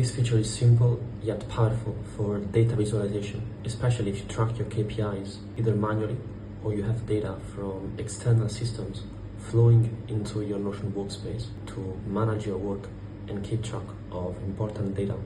This feature is simple yet powerful for data visualization, especially if you track your KPIs either manually or you have data from external systems flowing into your Notion workspace to manage your work and keep track of important data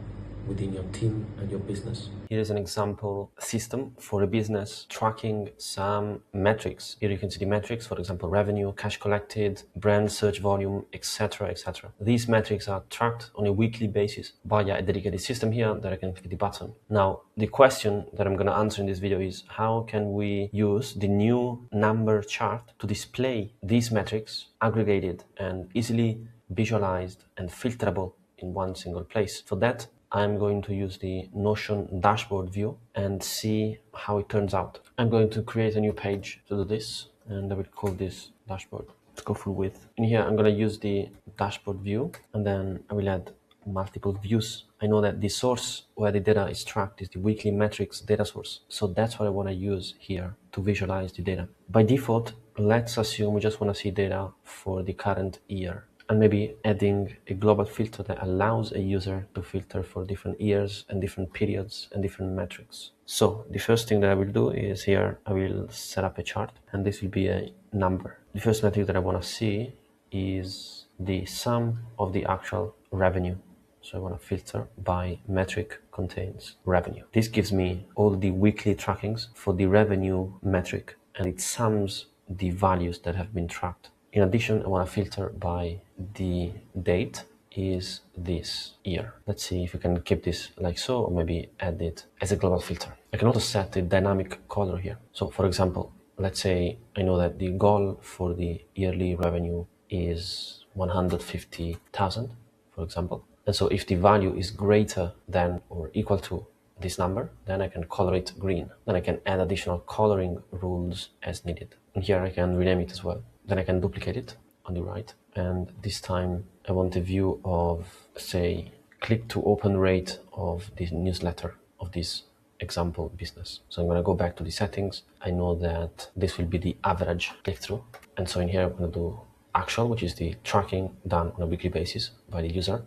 within your team and your business. Here is an example system for a business tracking some metrics. Here you can see the metrics, for example, revenue, cash collected, brand search volume, etc., etc. These metrics are tracked on a weekly basis via a dedicated system here that I can click the button. Now, the question that I'm going to answer in this video is how can we use the new number chart to display these metrics aggregated and easily visualized and filterable in one single place. For that, I'm going to use the Notion dashboard view and see how it turns out. I'm going to create a new page to do this, and I will call this dashboard. Let's go full width. In here, I'm going to use the dashboard view, and then I will add multiple views. I know that the source where the data is tracked is the weekly metrics data source. So that's what I want to use here to visualize the data. By default, let's assume we just want to see data for the current year, and maybe adding a global filter that allows a user to filter for different years and different periods and different metrics. So the first thing that I will do is here I will set up a chart, and this will be a number. The first metric that I want to see is the sum of the actual revenue. So I want to filter by metric contains revenue. This gives me all the weekly trackings for the revenue metric, and it sums the values that have been tracked. In addition, I want to filter by the date is this year. Let's see if we can keep this like so, or maybe add it as a global filter. I can also set a dynamic color here. So for example, let's say I know that the goal for the yearly revenue is 150,000, for example. And so if the value is greater than or equal to this number, then I can color it green. Then I can add additional coloring rules as needed. And here I can rename it as well. Then I can duplicate it on the right. And this time I want a view of, say, click to open rate of the newsletter of this example business. So I'm going to go back to the settings. I know that this will be the average click through. And so in here, I'm going to do actual, which is the tracking done on a weekly basis by the user.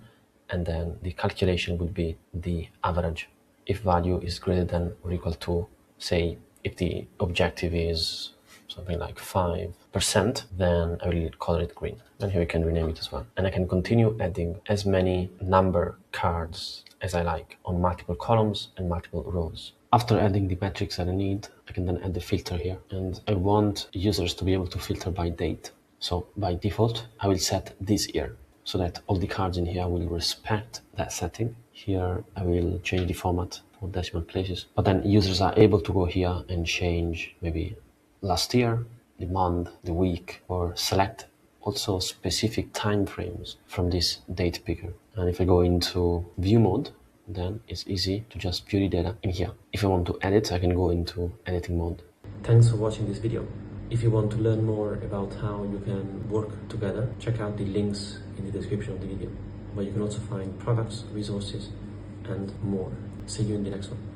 And then the calculation would be the average. If value is greater than or equal to, say, if the objective is something like 5%, then I will color it green. And here we can rename it as well. And I can continue adding as many number cards as I like on multiple columns and multiple rows. After adding the metrics that I need, I can then add the filter here. And I want users to be able to filter by date. So by default, I will set this year so that all the cards in here will respect that setting. Here, I will change the format for decimal places. But then users are able to go here and change maybe last year, the month, the week, or select also specific time frames from this date picker. And if I go into view mode, then it's easy to just view the data in here. If I want to edit, I can go into editing mode. Thanks for watching this video. If you want to learn more about how you can work together, check out the links in the description of the video, where you can also find products, resources, and more. See you in the next one.